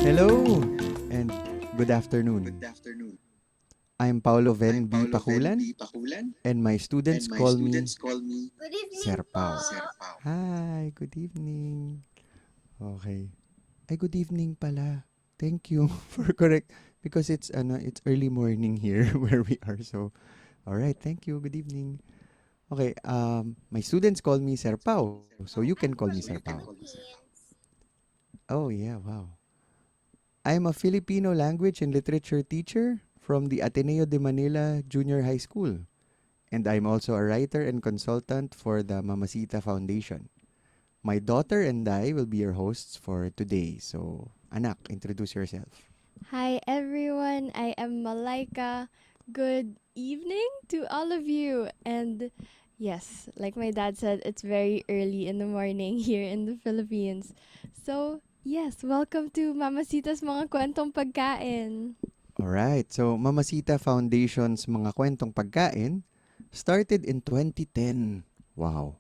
Hello and good afternoon. I'm Paulo Ven B. Pakulan and my students call me Good evening Sir po. Pao. Hi, good evening. Okay. Ay, good evening pala. Thank you for correct because it's early morning here where we are. So, all right, thank you. Good evening. Okay, my students call me Sir Pao, so you can I'm call me from Sir the Pao. Philippines. Oh, yeah, wow. I'm a Filipino language and literature teacher from the Ateneo de Manila Junior High School. And I'm also a writer and consultant for the Mamacita Foundation. My daughter and I will be your hosts for today. So, anak, introduce yourself. Hi everyone, I am Malaika. Good evening to all of you. And yes, like my dad said, it's very early in the morning here in the Philippines. So, yes, welcome to Mamacita's Mga Kwentong Pagkain. Alright, so Mamacita Foundation's Mga Kwentong Pagkain started in 2010. Wow.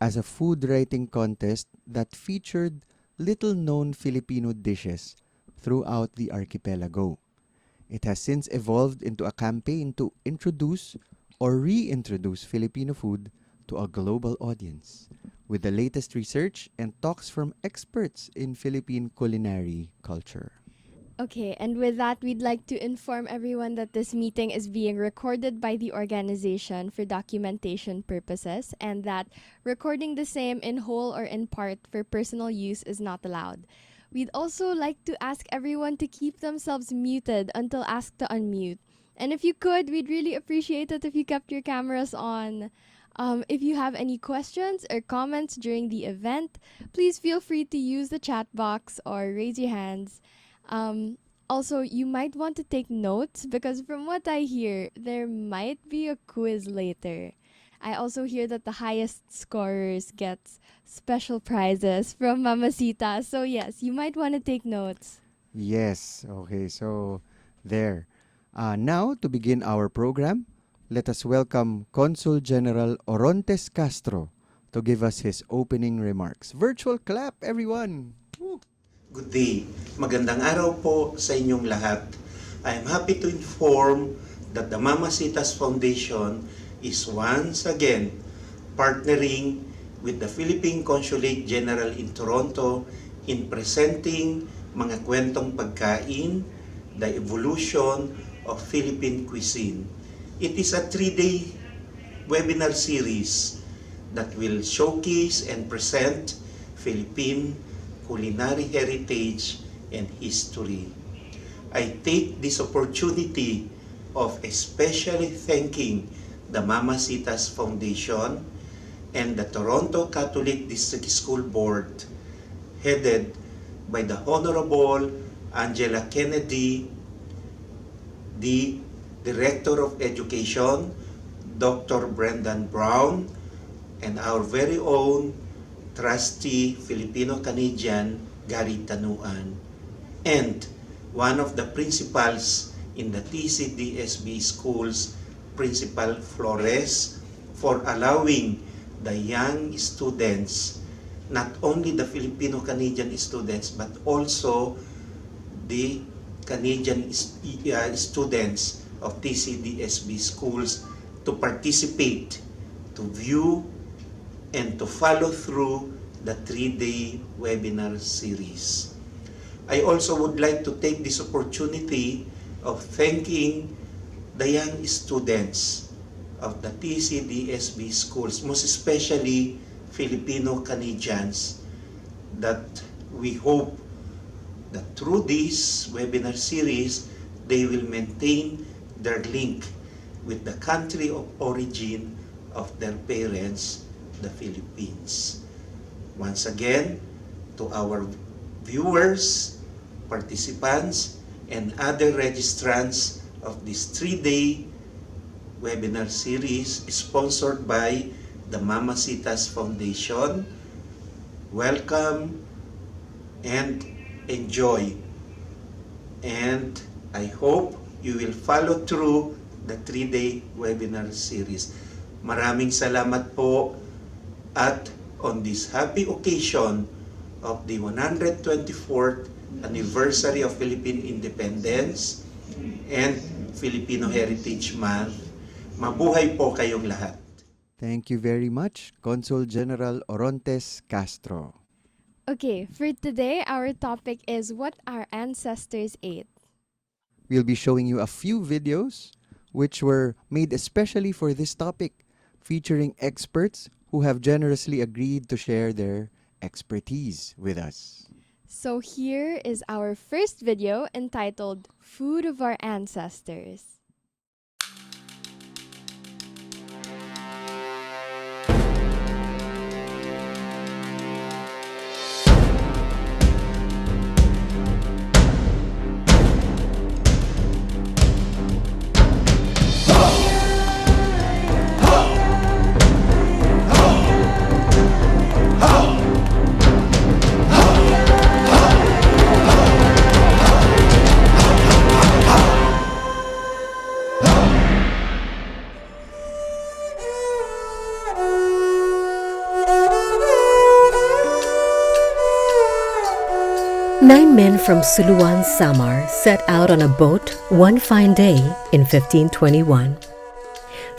As a food writing contest that featured little known Filipino dishes throughout the archipelago. It has since evolved into a campaign to introduce or reintroduce Filipino food to a global audience with the latest research and talks from experts in Philippine culinary culture. Okay, and with that, we'd like to inform everyone that this meeting is being recorded by the organization for documentation purposes and that recording the same in whole or in part for personal use is not allowed. We'd also like to ask everyone to keep themselves muted until asked to unmute. And if you could, we'd really appreciate it if you kept your cameras on. If you have any questions or comments during the event, please feel free to use the chat box or raise your hands. Um, Also, you might want to take notes because from what I hear, there might be a quiz later. I also hear that the highest scorers gets special prizes from Mamacita. So yes, you might want to take notes. Yes, okay, so there. Now, to begin our program, let us welcome Consul General Orontes Castro to give us his opening remarks. Virtual clap, everyone! Woo! Good day. Magandang araw po sa inyong lahat. I am happy to inform that the Mamacita's Foundation is once again partnering with the Philippine Consulate General in Toronto in presenting mga kwentong pagkain, the evolution of Philippine cuisine. It is a 3-day webinar series that will showcase and present Philippine culinary heritage and history. I take this opportunity of especially thanking the Mamacita's Foundation and the Toronto Catholic District School Board, headed by the Honorable Angela Kennedy, the Director of Education, Dr. Brendan Brown, and our very own trustee Filipino-Canadian Gary Tanuan, and one of the principals in the TCDSB schools, Principal Flores, for allowing the young students, not only the Filipino-Canadian students, but also the Canadian students of TCDSB schools to participate, to view, and to follow through the 3-day webinar series. I also would like to take this opportunity of thanking the young students of the TCDSB schools, most especially Filipino-Canadians, that we hope that through this webinar series, they will maintain their link with the country of origin of their parents, the Philippines. Once again, to our viewers, participants, and other registrants of this 3-day webinar series sponsored by the Mamacita's Foundation, welcome and enjoy. And I hope you will follow through the 3-day webinar series. Maraming salamat po. At on this happy occasion of the 124th anniversary of Philippine Independence and Filipino Heritage Month. Mabuhay po kayong lahat. Thank you very much, Consul General Orontes Castro. Okay, for today, our topic is what our ancestors ate. We'll be showing you a few videos which were made especially for this topic, featuring experts who have generously agreed to share their expertise with us. So here is our first video entitled Food of Our Ancestors. Nine men from Suluan, Samar set out on a boat one fine day in 1521.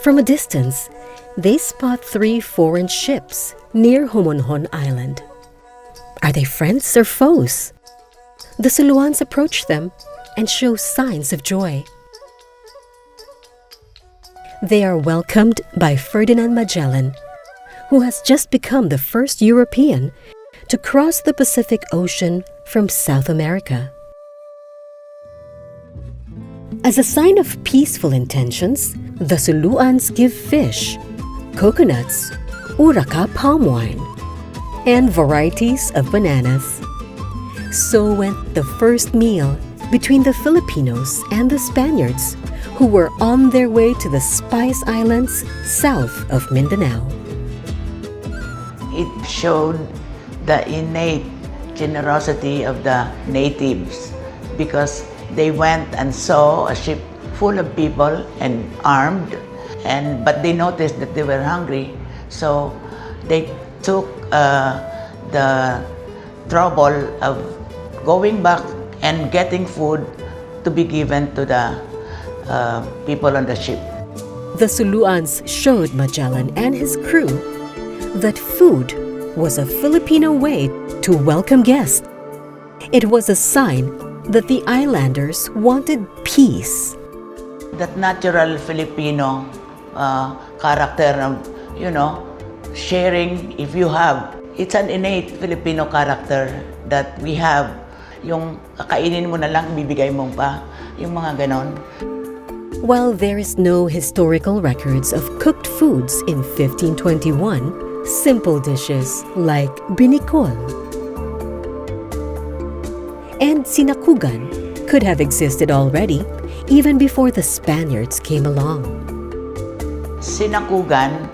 From a distance, they spot three foreign ships near Homonhon Island. Are they friends or foes? The Suluans approach them and show signs of joy. They are welcomed by Ferdinand Magellan, who has just become the first European to cross the Pacific Ocean from South America. As a sign of peaceful intentions, the Suluans give fish, coconuts, uraka palm wine, and varieties of bananas. So went the first meal between the Filipinos and the Spaniards, who were on their way to the Spice Islands south of Mindanao. It showed the innate generosity of the natives because they went and saw a ship full of people and armed, but they noticed that they were hungry, so they took the trouble of going back and getting food to be given to the people on the ship. The Suluans showed Magellan and his crew that food was a Filipino way to welcome guests. It was a sign that the islanders wanted peace. That natural Filipino character of, sharing if you have. It's an innate Filipino character that we have. Yung kakainin mo na lang, bibigay mo pa. Yung mga ganon. While there is no historical records of cooked foods in 1521, simple dishes like binicol and sinakugan could have existed already even before the Spaniards came along. Sinakugan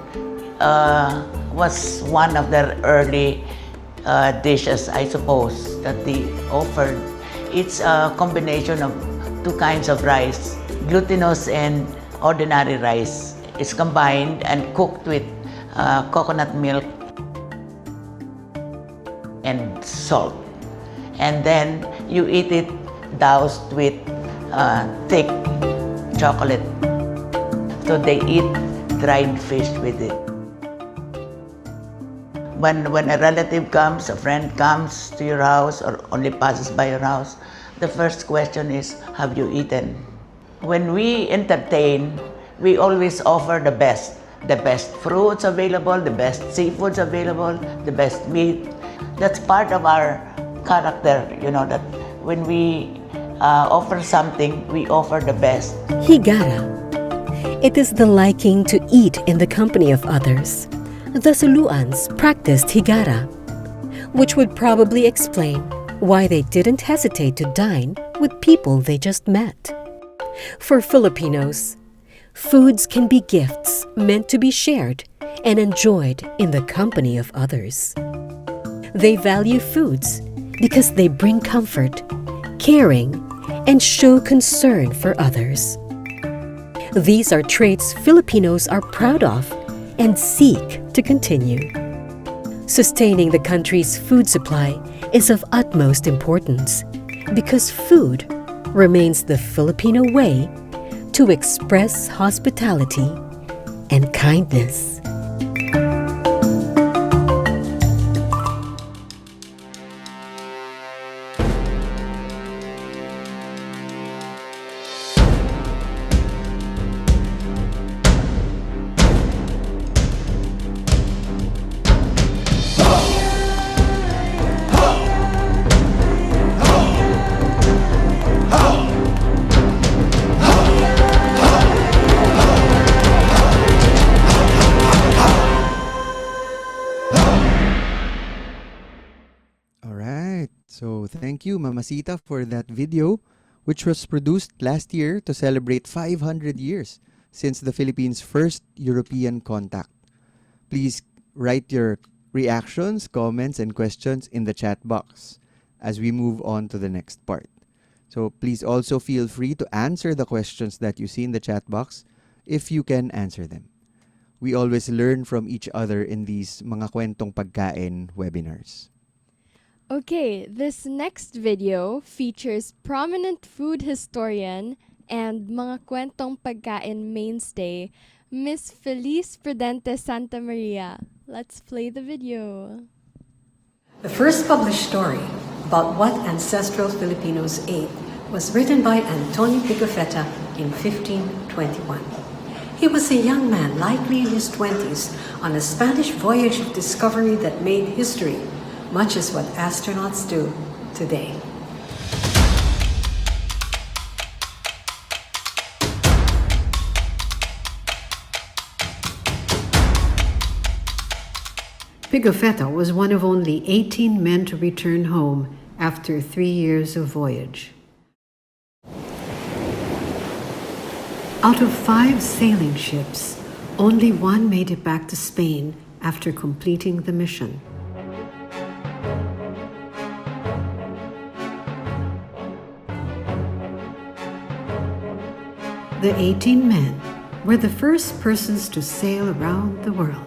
was one of their early dishes, I suppose, that they offered. It's a combination of two kinds of rice, glutinous and ordinary rice. It's combined and cooked with coconut milk and salt. And then you eat it doused with thick chocolate. So they eat dried fish with it. When a relative comes, a friend comes to your house or only passes by your house, the first question is, have you eaten? When we entertain, we always offer the best fruits available, the best seafoods available, the best meat. That's part of our character, that when we offer something, we offer the best. Higara. It is the liking to eat in the company of others. The Suluans practiced higara, which would probably explain why they didn't hesitate to dine with people they just met. For Filipinos, foods can be gifts meant to be shared and enjoyed in the company of others. They value foods because they bring comfort, caring, and show concern for others. These are traits Filipinos are proud of and seek to continue. Sustaining the country's food supply is of utmost importance because food remains the Filipino way to express hospitality and kindness. Alright, so thank you, Mamasita, for that video, which was produced last year to celebrate 500 years since the Philippines' first European contact. Please write your reactions, comments, and questions in the chat box as we move on to the next part. So please also feel free to answer the questions that you see in the chat box if you can answer them. We always learn from each other in these mga kwentong pagkain webinars. Okay, this next video features prominent food historian and mga kwentong pagkain mainstay, Miss Feliz Prudente Santa Maria. Let's play the video. The first published story about what ancestral Filipinos ate was written by Antonio Pigafetta in 1521. He was a young man, likely in his 20s, on a Spanish voyage of discovery that made history, much as what astronauts do today. Pigafetta was one of only 18 men to return home after 3 years of voyage. Out of 5 sailing ships, only one made it back to Spain after completing the mission. The 18 men were the first persons to sail around the world.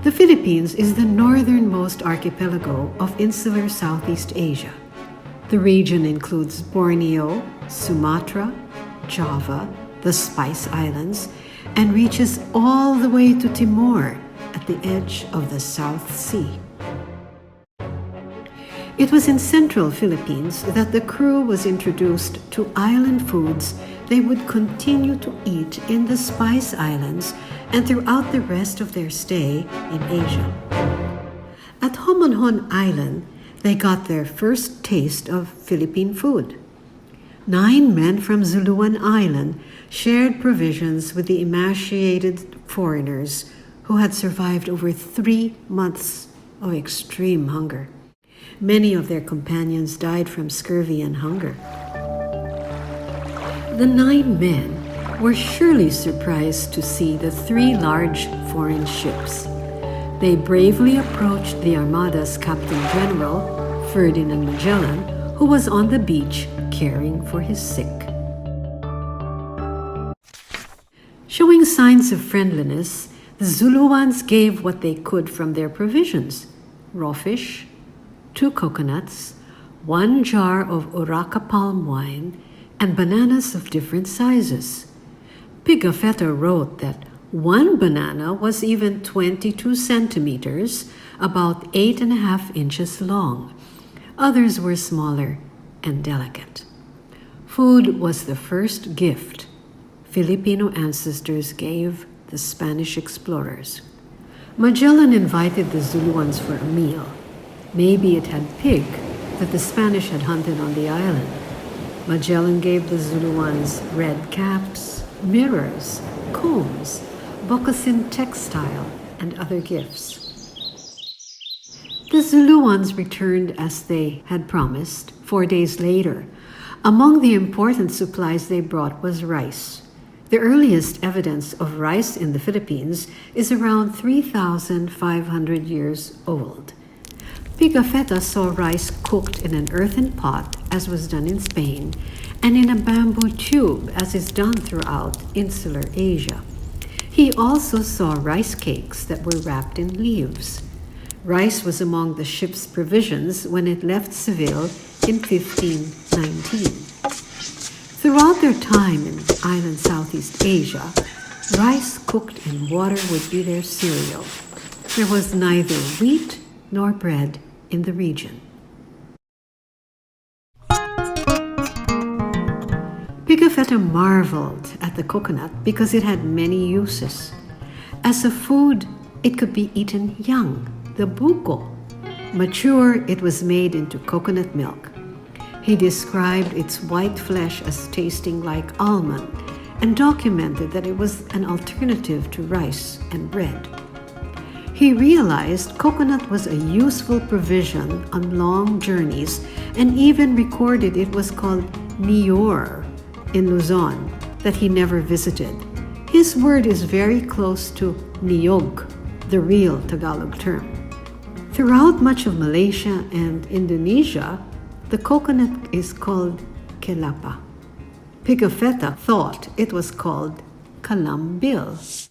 The Philippines is the northernmost archipelago of insular Southeast Asia. The region includes Borneo, Sumatra, Java, the Spice Islands, and reaches all the way to Timor at the edge of the South Sea. It was in central Philippines that the crew was introduced to island foods they would continue to eat in the Spice Islands and throughout the rest of their stay in Asia. At Homonhon Island, they got their first taste of Philippine food. 9 men from Zuluan Island shared provisions with the emaciated foreigners who had survived over 3 months of extreme hunger. Many of their companions died from scurvy and hunger. The 9 men were surely surprised to see the 3 large foreign ships. They bravely approached the Armada's Captain General, Ferdinand Magellan, who was on the beach caring for his sick. Showing signs of friendliness, the Zuluans gave what they could from their provisions: raw fish, 2 coconuts, 1 jar of Urraca palm wine, and bananas of different sizes. Pigafetta wrote that 1 banana was even 22 centimeters, about 8.5 inches long. Others were smaller and delicate. Food was the first gift Filipino ancestors gave the Spanish explorers. Magellan invited the Zuluans for a meal. Maybe it had pig that the Spanish had hunted on the island. Magellan gave the Zuluans red caps, mirrors, combs, boccasin textile, and other gifts. The Zuluans returned as they had promised 4 days later. Among the important supplies they brought was rice. The earliest evidence of rice in the Philippines is around 3,500 years old. Pigafetta saw rice cooked in an earthen pot, as was done in Spain, and in a bamboo tube, as is done throughout insular Asia. He also saw rice cakes that were wrapped in leaves. Rice was among the ship's provisions when it left Seville in 1519. Throughout their time in island Southeast Asia, rice cooked in water would be their cereal. There was neither wheat nor bread in the region. Pigafetta marveled at the coconut because it had many uses. As a food, it could be eaten young, the buko. Mature, it was made into coconut milk. He described its white flesh as tasting like almond and documented that it was an alternative to rice and bread. He realized coconut was a useful provision on long journeys and even recorded it was called nior in Luzon that he never visited. His word is very close to niyog, the real Tagalog term. Throughout much of Malaysia and Indonesia, the coconut is called kelapa. Pigafetta thought it was called kalambil.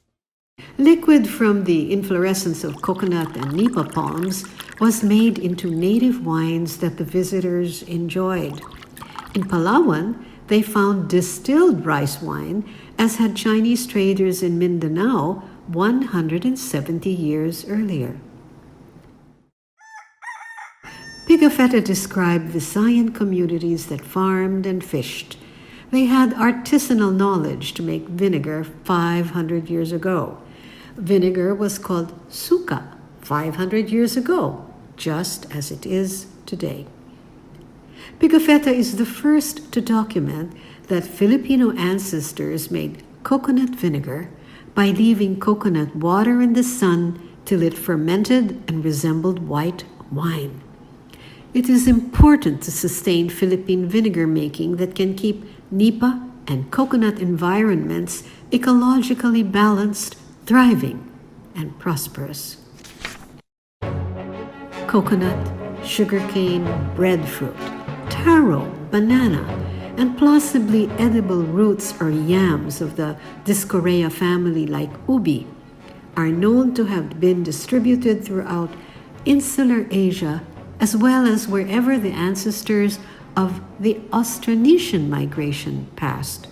Liquid from the inflorescence of coconut and nipa palms was made into native wines that the visitors enjoyed. In Palawan, they found distilled rice wine, as had Chinese traders in Mindanao 170 years earlier. Pigafetta described Visayan communities that farmed and fished. They had artisanal knowledge to make vinegar 500 years ago. Vinegar was called suka 500 years ago, just as it is today. Pigafetta is the first to document that Filipino ancestors made coconut vinegar by leaving coconut water in the sun till it fermented and resembled white wine. It is important to sustain Philippine vinegar making that can keep nipa and coconut environments ecologically balanced, thriving, and prosperous. Coconut, sugarcane, breadfruit, taro, banana, and plausibly edible roots or yams of the Discorea family like ubi are known to have been distributed throughout insular Asia as well as wherever the ancestors of the Austronesian migration passed.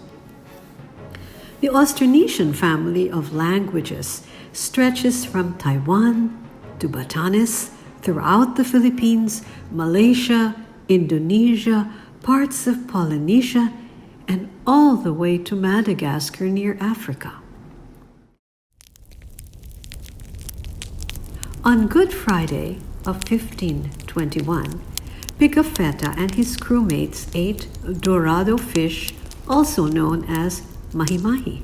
The Austronesian family of languages stretches from Taiwan to Batanes, throughout the Philippines, Malaysia, Indonesia, parts of Polynesia, and all the way to Madagascar near Africa. On Good Friday of 1521, Pigafetta and his crewmates ate dorado fish, also known as mahi-mahi.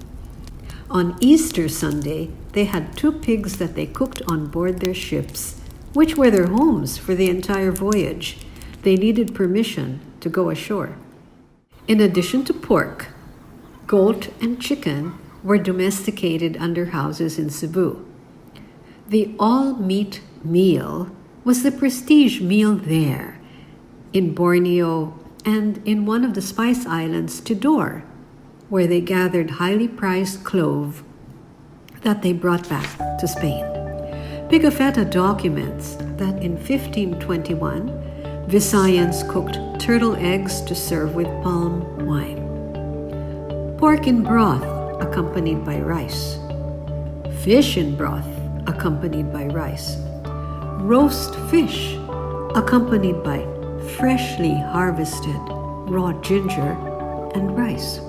On Easter Sunday, they had 2 pigs that they cooked on board their ships, which were their homes for the entire voyage. They needed permission to go ashore. In addition to pork, goat and chicken were domesticated under houses in Cebu. The all-meat meal was the prestige meal there. In Borneo and in one of the Spice Islands, Tidor, where they gathered highly prized clove that they brought back to Spain. Pigafetta documents that in 1521, Visayans cooked turtle eggs to serve with palm wine. Pork in broth accompanied by rice. Fish in broth accompanied by rice. Roast fish accompanied by freshly harvested raw ginger and rice.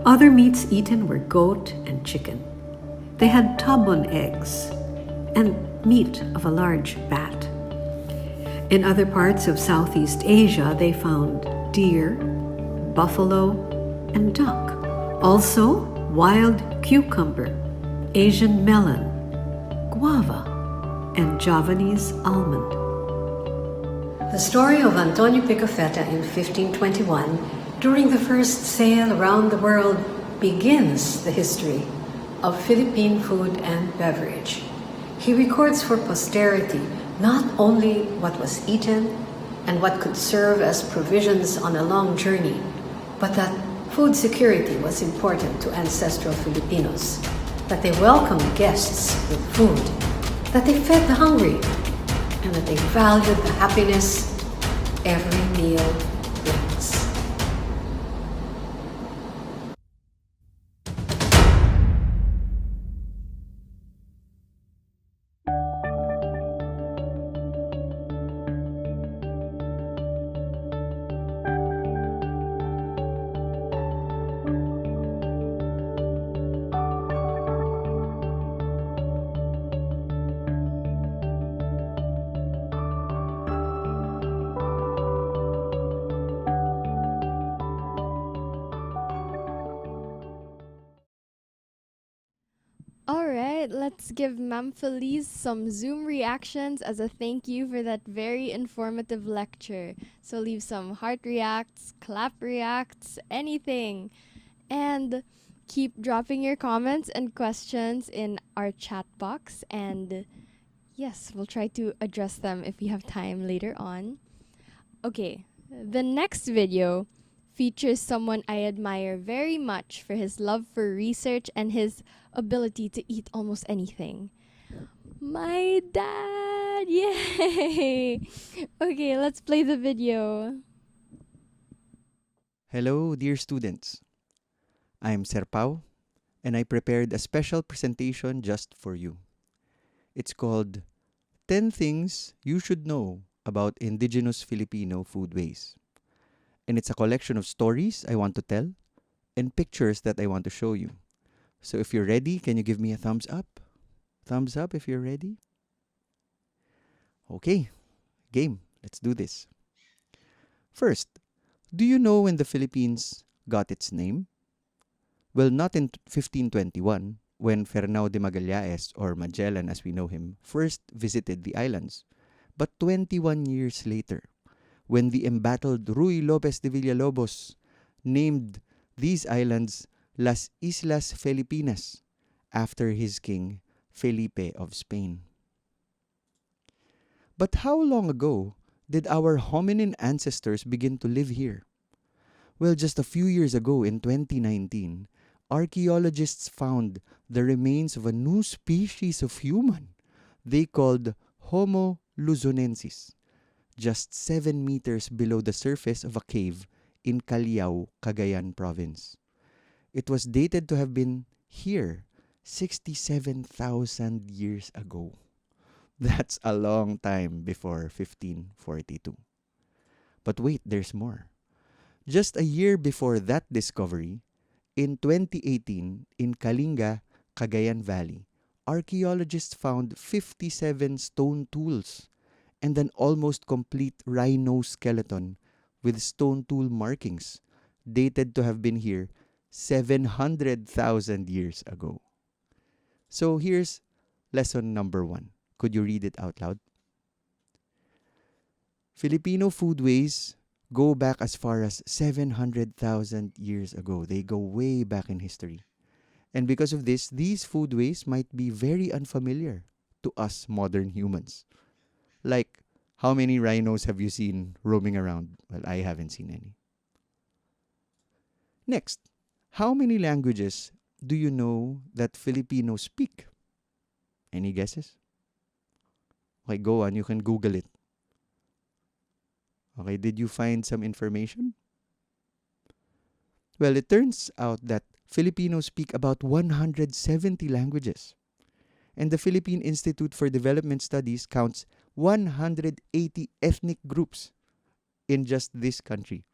Other meats eaten were goat and chicken. They had tabon eggs and meat of a large bat. In other parts of Southeast Asia, they found deer, buffalo, and duck. Also, wild cucumber, Asian melon, guava, and Javanese almond. The story of Antonio Pigafetta in 1521, during the first sail around the world, begins the history of Philippine food and beverage. He records for posterity not only what was eaten and what could serve as provisions on a long journey, but that food security was important to ancestral Filipinos, that they welcomed guests with food, that they fed the hungry, and that they valued the happiness every meal brings. All right, let's give Ma'am Felice some Zoom reactions as a thank you for that very informative lecture. So leave some heart reacts, clap reacts, anything. And keep dropping your comments and questions in our chat box. And yes, we'll try to address them if we have time later on. Okay, the next video features someone I admire very much for his love for research and his ability to eat almost anything. My dad! Yay! Okay, let's play the video. Hello, dear students. I'm Sir Pao, and I prepared a special presentation just for you. It's called 10 Things You Should Know About Indigenous Filipino Foodways. And it's a collection of stories I want to tell and pictures that I want to show you. So if you're ready, can you give me a thumbs up? Thumbs up if you're ready. Okay, game. Let's do this. First, do you know when the Philippines got its name? Well, not in 1521, when Fernão de Magallanes, or Magellan as we know him, first visited the islands, but 21 years later, when the embattled Ruy Lopez de Villalobos named these islands Las Islas Filipinas after his king Felipe of Spain. But how long ago did our hominin ancestors begin to live here? Well, just a few years ago in 2019, archaeologists found the remains of a new species of human they called Homo luzonensis, just 7 meters below the surface of a cave in Callao, Cagayan province. It was dated to have been here 67,000 years ago. That's a long time before 1542. But wait, there's more. Just a year before that discovery, in 2018, in Kalinga, Cagayan Valley, archaeologists found 57 stone tools and an almost complete rhino skeleton with stone tool markings, dated to have been here 700,000 years ago. So here's lesson number 1. Could you read it out loud? Filipino foodways go back as far as 700,000 years ago. They go way back in history. And because of this, these foodways might be very unfamiliar to us modern humans. Like, how many rhinos have you seen roaming around? Well, I haven't seen any. Next, how many languages do you know that Filipinos speak? Any guesses? Okay, go on. You can Google it. Okay, did you find some information? Well, it turns out that Filipinos speak about 170 languages. And the Philippine Institute for Development Studies counts 180 ethnic groups in just this country.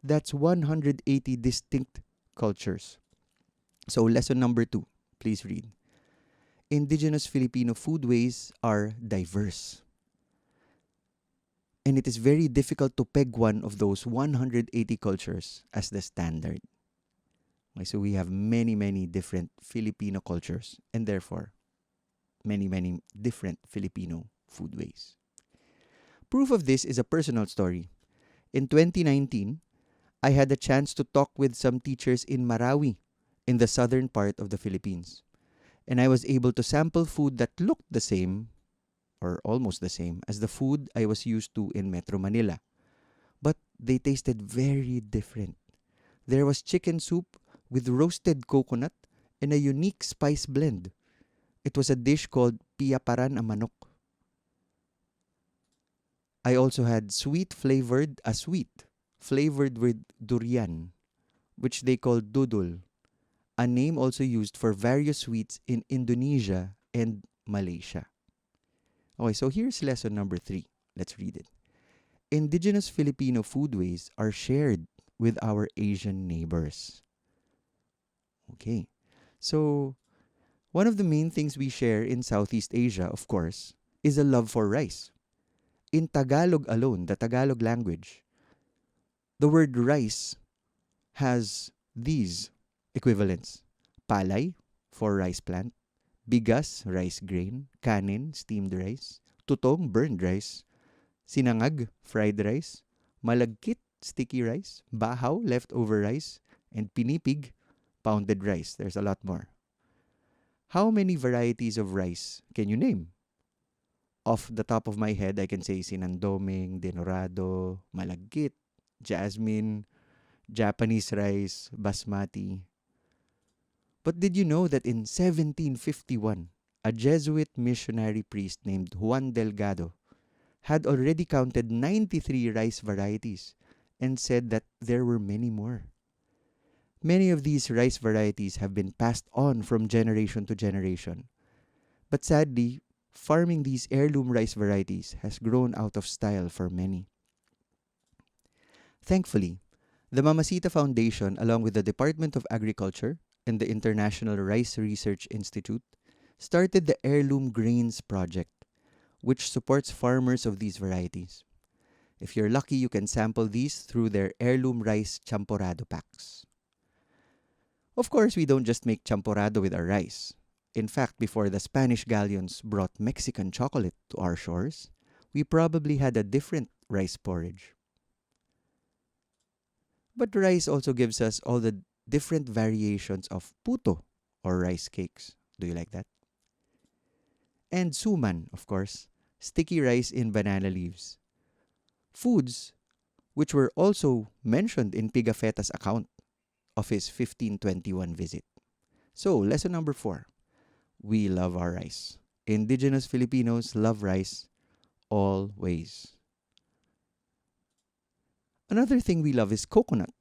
That's 180 distinct cultures. So lesson number 2, please read. Indigenous Filipino foodways are diverse. And it is very difficult to peg one of those 180 cultures as the standard. Okay, so we have many, many different Filipino cultures and therefore many, many different Filipino foodways. Proof of this is a personal story. In 2019, I had a chance to talk with some teachers in Marawi, in the southern part of the Philippines. And I was able to sample food that looked the same, or almost the same, as the food I was used to in Metro Manila. But they tasted very different. There was chicken soup with roasted coconut and a unique spice blend. It was a dish called piyaparan a manok. I also had sweet flavored with durian, which they call dudul, a name also used for various sweets in Indonesia and Malaysia. Okay, so here's lesson number 3. Let's read it. Indigenous Filipino foodways are shared with our Asian neighbors. Okay, so one of the main things we share in Southeast Asia, of course, is a love for rice. In Tagalog alone, the Tagalog language, the word rice has these equivalents. Palay, for rice plant. Bigas, rice grain. Kanin, steamed rice. Tutong, burned rice. Sinangag, fried rice. Malagkit, sticky rice. Bahaw, leftover rice. And pinipig, pounded rice. There's a lot more. How many varieties of rice can you name? Off the top of my head, I can say sinandoming, denorado, malagkit, jasmine, Japanese rice, basmati. But did you know that in 1751, a Jesuit missionary priest named Juan Delgado had already counted 93 rice varieties and said that there were many more? Many of these rice varieties have been passed on from generation to generation. But sadly, farming these heirloom rice varieties has grown out of style for many. Thankfully, the Mamacita Foundation, along with the Department of Agriculture and the International Rice Research Institute, started the Heirloom Grains Project, which supports farmers of these varieties. If you're lucky, you can sample these through their heirloom rice champorado packs. Of course, we don't just make champorado with our rice. In fact, before the Spanish galleons brought Mexican chocolate to our shores, we probably had a different rice porridge. But rice also gives us all the different variations of puto or rice cakes. Do you like that? And suman, of course, sticky rice in banana leaves. Foods which were also mentioned in Pigafetta's account of his 1521 visit. So, lesson number 4. We love our rice. Indigenous Filipinos love rice always. Another thing we love is coconut.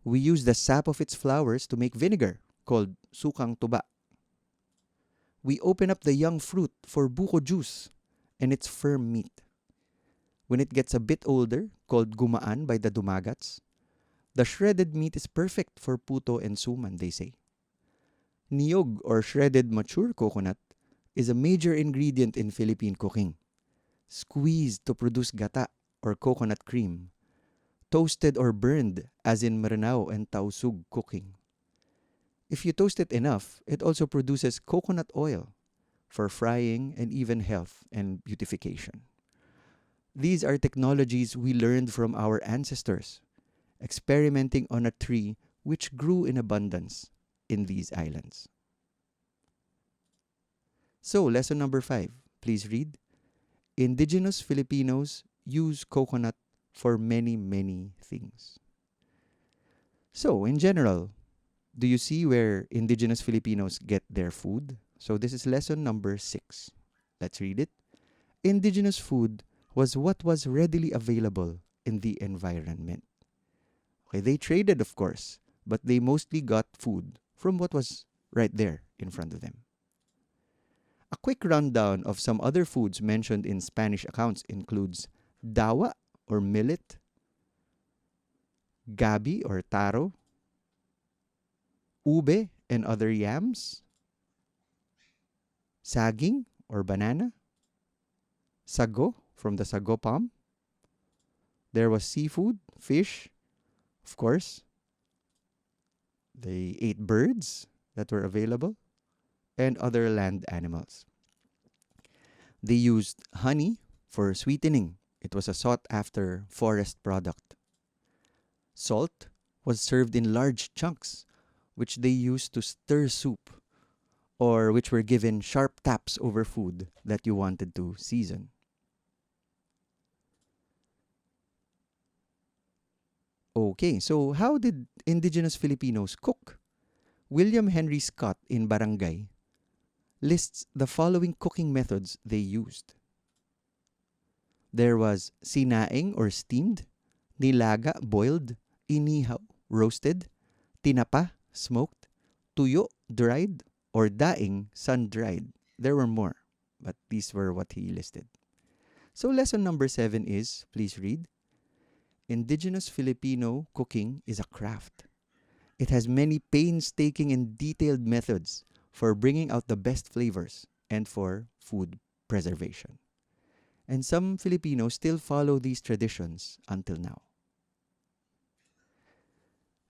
We use the sap of its flowers to make vinegar called sukang tuba. We open up the young fruit for buko juice and its firm meat. When it gets a bit older, called gumaan by the Dumagats, the shredded meat is perfect for puto and suman, they say. Niyog or shredded mature coconut is a major ingredient in Philippine cooking. Squeezed to produce gata or coconut cream. Toasted or burned as in Maranao and Tausug cooking. If you toast it enough, it also produces coconut oil for frying and even health and beautification. These are technologies we learned from our ancestors, experimenting on a tree which grew in abundance in these islands. So, lesson number 5. Please read. Indigenous Filipinos use coconut for many, many things. So, in general, do you see where indigenous Filipinos get their food? So, this is lesson number 6. Let's read it. Indigenous food was what was readily available in the environment. Okay, they traded, of course, but they mostly got food from what was right there in front of them. A quick rundown of some other foods mentioned in Spanish accounts includes dawa or millet, gabi or taro, ube and other yams, saging or banana, sago from the sago palm. There was seafood, fish, of course. They ate birds that were available and other land animals. They used honey for sweetening. It was a sought-after forest product. Salt was served in large chunks, which they used to stir soup, or which were given sharp taps over food that you wanted to season. Okay, so how did indigenous Filipinos cook? William Henry Scott in Barangay lists the following cooking methods they used. There was sinaing or steamed, nilaga boiled, inihaw roasted, tinapa smoked, tuyo dried, or daing sun-dried. There were more, but these were what he listed. So lesson number 7 is, please read, Indigenous Filipino cooking is a craft. It has many painstaking and detailed methods for bringing out the best flavors and for food preservation. And some Filipinos still follow these traditions until now.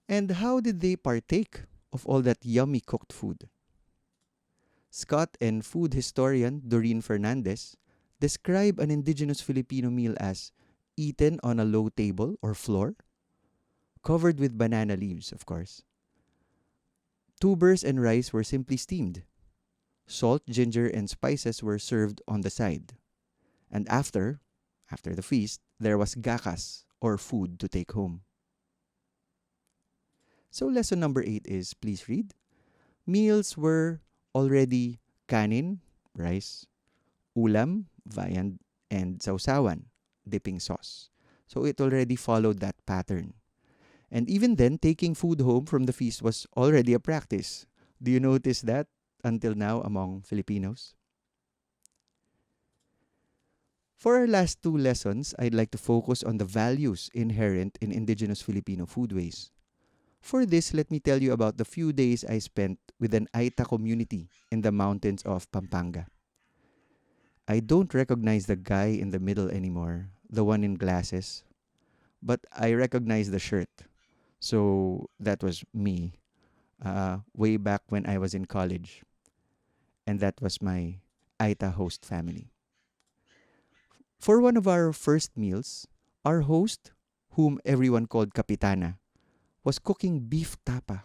And how did they partake of all that yummy cooked food? Scott and food historian Doreen Fernandez describe an indigenous Filipino meal as eaten on a low table or floor, covered with banana leaves, of course. Tubers and rice were simply steamed. Salt, ginger, and spices were served on the side. And after the feast, there was gakas, or food to take home. So lesson number 8 is, please read, meals were already kanin, rice, ulam, viand, and sausawan, dipping sauce. So it already followed that pattern. And even then, taking food home from the feast was already a practice. Do you notice that until now among Filipinos? For our last 2 lessons, I'd like to focus on the values inherent in indigenous Filipino foodways. For this, let me tell you about the few days I spent with an Aita community in the mountains of Pampanga. I don't recognize the guy in the middle anymore, the one in glasses, but I recognize the shirt. So that was me way back when I was in college. And that was my Aita host family. For one of our first meals, our host, whom everyone called Kapitana, was cooking beef tapa.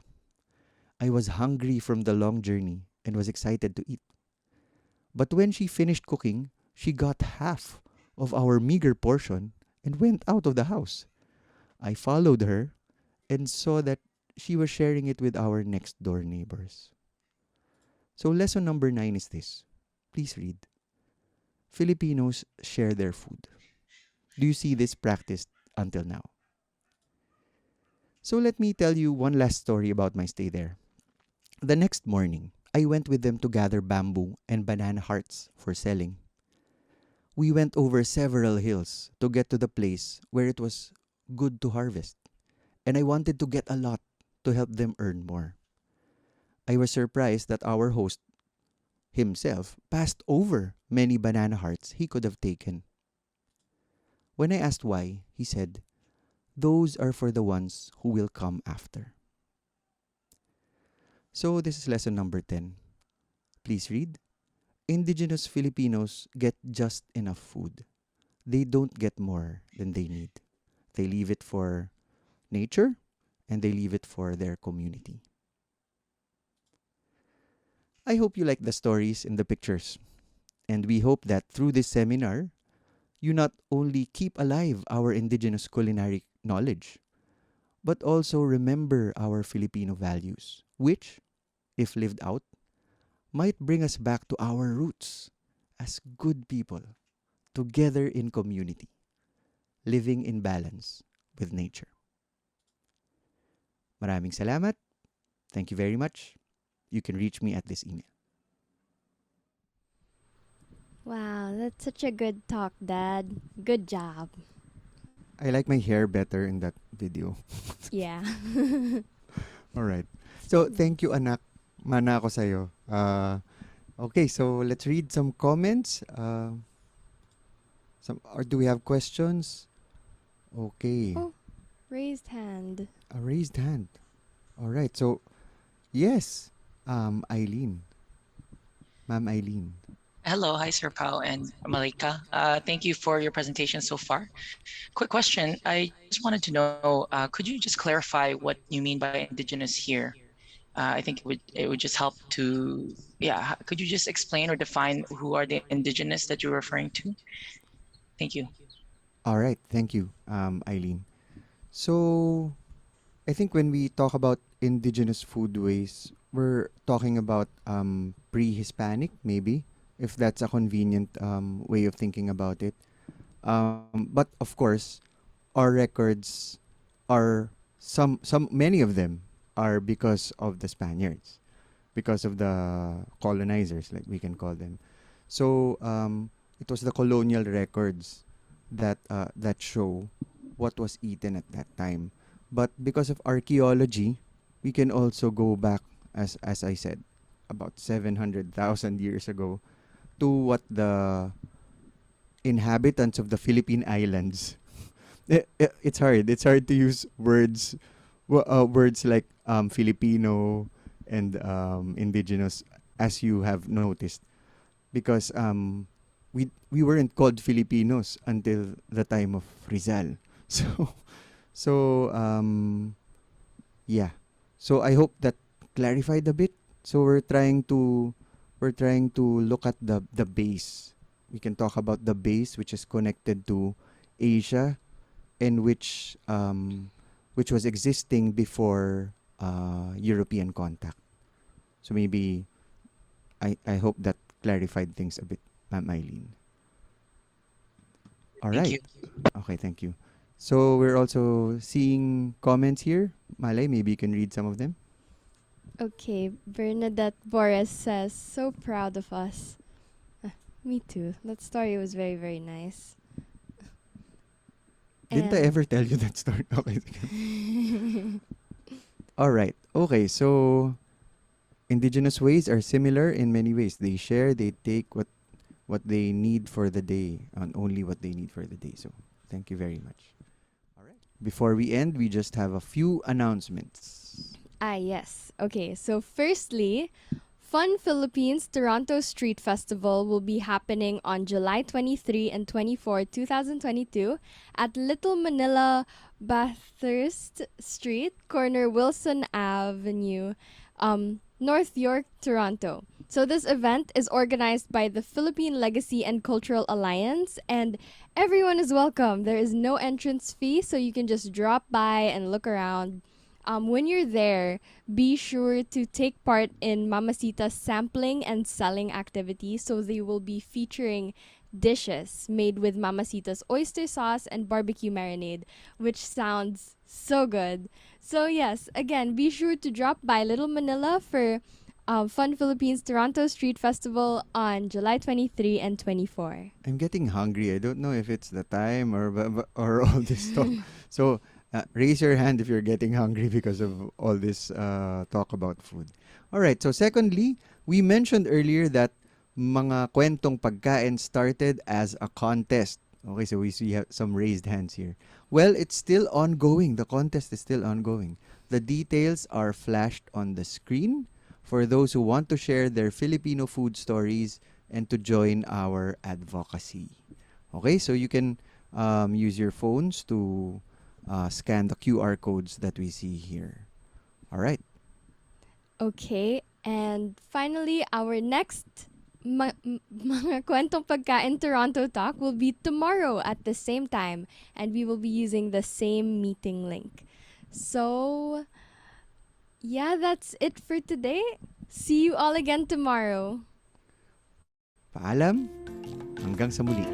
I was hungry from the long journey and was excited to eat. But when she finished cooking, she got half of our meager portion and went out of the house. I followed her and saw that she was sharing it with our next door neighbors. So lesson number 9 is this. Please read. Filipinos share their food. Do you see this practiced until now? So let me tell you one last story about my stay there. The next morning, I went with them to gather bamboo and banana hearts for selling. We went over several hills to get to the place where it was good to harvest. And I wanted to get a lot to help them earn more. I was surprised that our host himself passed over many banana hearts he could have taken. When I asked why, he said, "Those are for the ones who will come after." So this is lesson number 10. Please read. Indigenous Filipinos get just enough food. They don't get more than they need. They leave it for nature and they leave it for their community. I hope you like the stories and the pictures. And we hope that through this seminar, you not only keep alive our indigenous culinary knowledge, but also remember our Filipino values, which, if lived out, might bring us back to our roots as good people, together in community, living in balance with nature. Maraming salamat. Thank you very much. You can reach me at this email. Wow, that's such a good talk, Dad. Good job. I like my hair better in that video. Yeah. All right. So, thank you, anak. Mana ako sa'yo. Okay, so let's read some comments. Or do we have questions? Okay. Oh, raised hand. A raised hand. All right. So, yes, Eileen. Ma'am Eileen. Hello, hi Sir Pao and Malika. Thank you for your presentation so far. Quick question. I just wanted to know, could you just clarify what you mean by indigenous here? I think it would just help to, yeah, could you just explain or define who are the indigenous that you're referring to? Thank you. All right. Thank you, Eileen. So, I think when we talk about indigenous foodways, we're talking about pre-Hispanic, maybe, if that's a convenient way of thinking about it. But of course, our records are many of them are because of the Spaniards, because of the colonizers, like we can call them. So it was the colonial records that show what was eaten at that time. But because of archaeology, we can also go back, as I said, about 700,000 years ago, to what the inhabitants of the Philippine Islands. It's hard. It's hard to use words like Filipino and indigenous, as you have noticed, because we weren't called Filipinos until the time of Rizal. So so yeah. So I hope that clarified a bit. So we're trying to look at the base. We can talk about the base, which is connected to Asia, and which was existing before European contact. So maybe I hope that clarified things a bit, Ma'am Eileen. All Thank right. you. Okay, thank you. So we're also seeing comments here. Malay, maybe you can read some of them. Okay, Bernadette Boris says, so proud of us. Me too. That story was very, very nice. Didn't I And- ever tell you that story? Okay. Sige. All right. Okay, so indigenous ways are similar in many ways. They share, they take what they need for the day, and only what they need for the day. So, thank you very much. All right. Before we end, we just have a few announcements. Yes. Okay, so firstly, Fun Philippines Toronto Street Festival will be happening on July 23 and 24, 2022 at Little Manila Bathurst Street, corner Wilson Avenue, North York, Toronto. So this event is organized by the Philippine Legacy and Cultural Alliance, and everyone is welcome. There is no entrance fee, so you can just drop by and look around. When you're there, be sure to take part in Mamacita's sampling and selling activities. So they will be featuring dishes made with Mamacita's oyster sauce and barbecue marinade, which sounds so good. So yes, again, be sure to drop by Little Manila for Fun Philippines Toronto Street Festival on July 23 and 24. I'm getting hungry. I don't know if it's the time or all this talk. So, raise your hand if you're getting hungry because of all this talk about food. All right. So, secondly, we mentioned earlier that mga kwentong pagkain started as a contest. Okay, so we see some raised hands here. Well, it's still ongoing. The contest is still ongoing. The details are flashed on the screen for those who want to share their Filipino food stories and to join our advocacy. Okay, so you can use your phones to scan the QR codes that we see here. All right. Okay, and finally, our next mga kwentong pagkain Toronto talk will be tomorrow at the same time, and we will be using the same meeting link. So, yeah, that's it for today. See you all again tomorrow. Paalam. Hanggang sa muli.